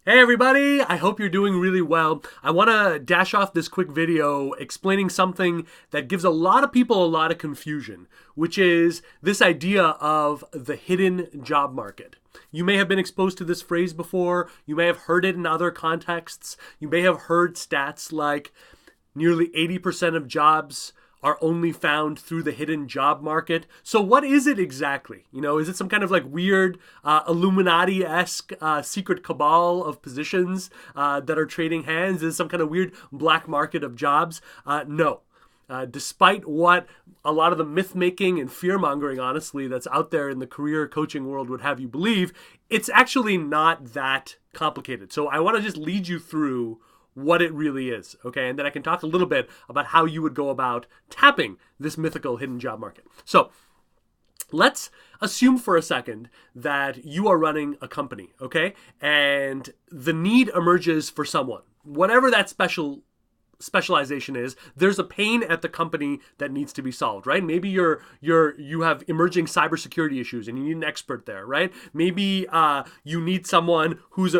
Hey everybody, I hope you're doing really well. I want to dash off this quick video explaining something that gives a lot of people a lot of confusion, which is this idea of the hidden job market. You may have been exposed to this phrase before, you may have heard it in other contexts, you may have heard stats like nearly 80% of jobs are only found through the hidden job market. So what is it exactly? Is it some kind of like weird Illuminati-esque secret cabal of positions that are trading hands? Is it some kind of weird black market of jobs? No. Despite what a lot of the myth-making and fear-mongering, honestly, that's out there in the career coaching world would have you believe, it's actually not that complicated. So I want to just lead you through what it really is, okay? And then I can talk a little bit about how you would go about tapping this mythical hidden job market. So let's assume for a second that you are running a company, okay? And the need emerges for someone. Whatever that specialization is, there's a pain at the company that needs to be solved, right? Maybe you have emerging cybersecurity issues and you need an expert there, right? Maybe you need someone who's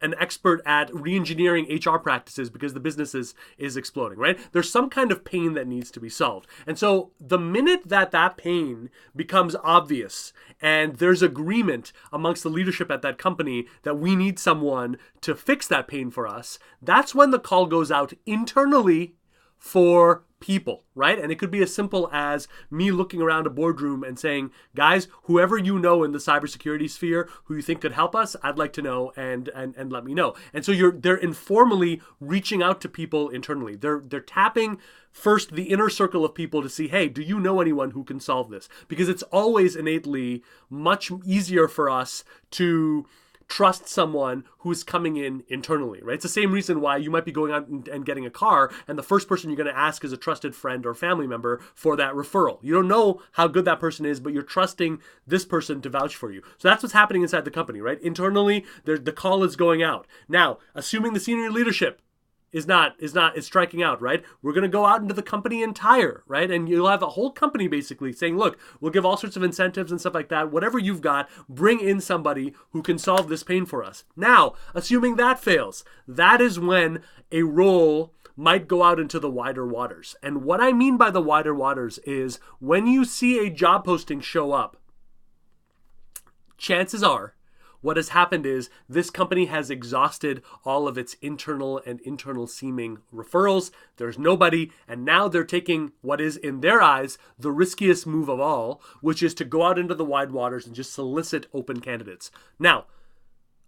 an expert at re-engineering HR practices because the business is exploding, right? There's some kind of pain that needs to be solved. And so the minute that pain becomes obvious and there's agreement amongst the leadership at that company that we need someone to fix that pain for us, that's when the call goes out internally for people, right? And it could be as simple as me looking around a boardroom and saying, guys, whoever you know in the cybersecurity sphere who you think could help us, I'd like to know and let me know. And so they're informally reaching out to people internally. They're tapping first the inner circle of people to see, hey, do you know anyone who can solve this? Because it's always innately much easier for us to trust someone who's coming in internally, right? It's the same reason why you might be going out and getting a car, and the first person you're going to ask is a trusted friend or family member for that referral. You don't know how good that person is, but you're trusting this person to vouch for you. So that's what's happening inside the company, right? Internally, the call is going out. Now, assuming the senior leadership is striking out, right? We're going to go out into the company entire, right? And you'll have a whole company basically saying, look, we'll give all sorts of incentives and stuff like that. Whatever you've got, bring in somebody who can solve this pain for us. Now, assuming that fails, that is when a role might go out into the wider waters. And what I mean by the wider waters is when you see a job posting show up, chances are what has happened is this company has exhausted all of its internal seeming referrals. There's nobody, and now they're taking what is, in their eyes, the riskiest move of all, which is to go out into the wide waters and just solicit open candidates. Now,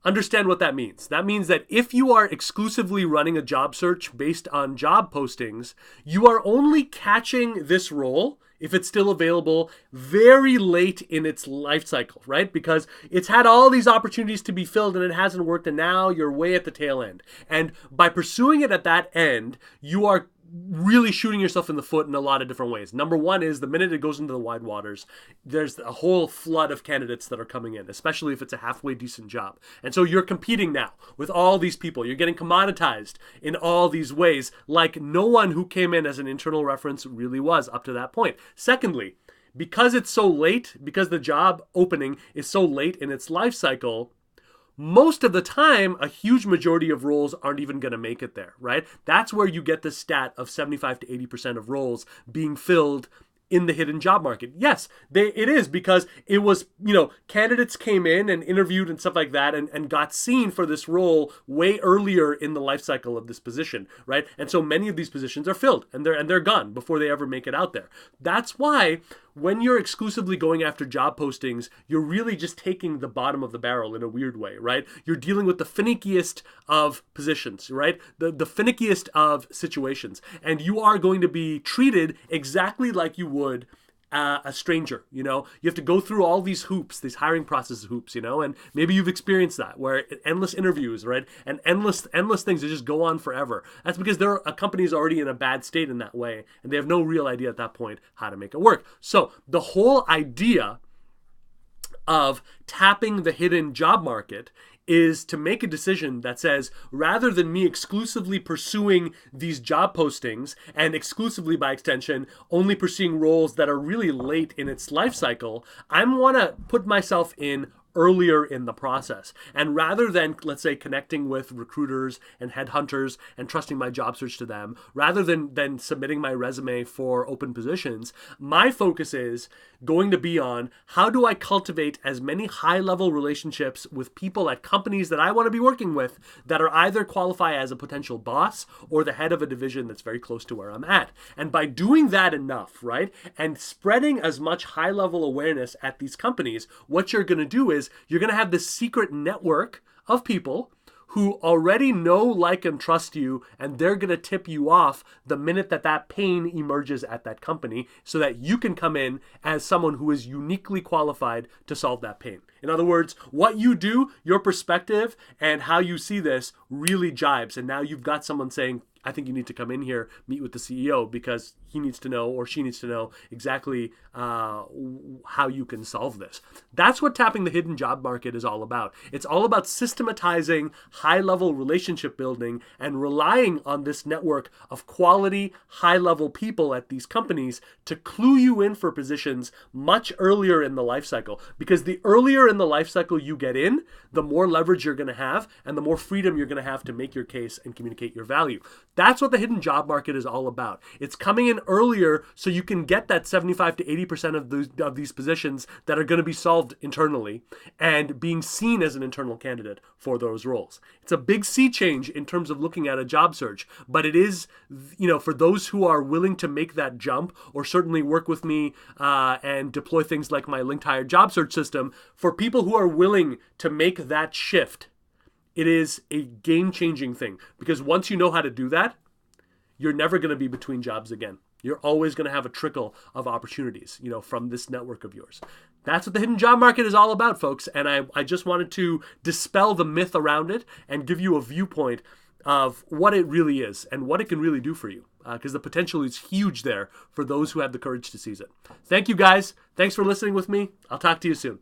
understand what that means. That means that if you are exclusively running a job search based on job postings, you are only catching this role, if it's still available, very late in its life cycle, right? Because it's had all these opportunities to be filled and it hasn't worked, and now you're way at the tail end. And by pursuing it at that end, you are really shooting yourself in the foot in a lot of different ways. Number one is the minute it goes into the wide waters, there's a whole flood of candidates that are coming in, especially if it's a halfway decent job. And so you're competing now with all these people. You're getting commoditized in all these ways like no one who came in as an internal reference really was up to that point. Secondly, because it's so late, because the job opening is so late in its life cycle, most of the time, a huge majority of roles aren't even going to make it there, right? That's where you get the stat of 75 to 80% of roles being filled in the hidden job market. Yes, it is, because it was, candidates came in and interviewed and stuff like that and got seen for this role way earlier in the life cycle of this position, right? And so many of these positions are filled and they're gone before they ever make it out there. That's why when you're exclusively going after job postings, you're really just taking the bottom of the barrel in a weird way, right? You're dealing with the finickiest of positions, right? The finickiest of situations. And you are going to be treated exactly like you would a stranger. You have to go through all these hoops, these hiring process hoops, and maybe you've experienced that, where endless interviews, right, and endless things that just go on forever. That's because a company's already in a bad state in that way, and they have no real idea at that point how to make it work. So the whole idea of tapping the hidden job market is to make a decision that says, rather than me exclusively pursuing these job postings and exclusively by extension only pursuing roles that are really late in its life cycle, I want to put myself in earlier in the process. And rather than, let's say, connecting with recruiters and headhunters and trusting my job search to them, rather than submitting my resume for open positions, my focus is going to be on how do I cultivate as many high-level relationships with people at companies that I want to be working with that are either qualify as a potential boss or the head of a division that's very close to where I'm at. And by doing that enough, right, and spreading as much high-level awareness at these companies, what you're going to do is you're going to have this secret network of people who already know, like, and trust you, and they're going to tip you off the minute that pain emerges at that company so that you can come in as someone who is uniquely qualified to solve that pain. In other words, what you do, your perspective, and how you see this really jibes, and now you've got someone saying, I think you need to come in here, meet with the CEO, because he needs to know or she needs to know exactly how you can solve this. That's what tapping the hidden job market is all about. It's all about systematizing high-level relationship building and relying on this network of quality, high-level people at these companies to clue you in for positions much earlier in the life cycle. Because the earlier in the life cycle you get in, the more leverage you're going to have and the more freedom you're going to have to make your case and communicate your value. That's what the hidden job market is all about. It's coming in earlier so you can get that 75 to 80% of these positions that are going to be solved internally and being seen as an internal candidate for those roles. It's a big sea change in terms of looking at a job search, but it is, for those who are willing to make that jump or certainly work with me and deploy things like my linked hire job search system, for people who are willing to make that shift, it is a game-changing thing, because once you know how to do that, you're never going to be between jobs again. You're always going to have a trickle of opportunities, from this network of yours. That's what the hidden job market is all about, folks. And I just wanted to dispel the myth around it and give you a viewpoint of what it really is and what it can really do for you, because the potential is huge there for those who have the courage to seize it. Thank you, guys. Thanks for listening with me. I'll talk to you soon.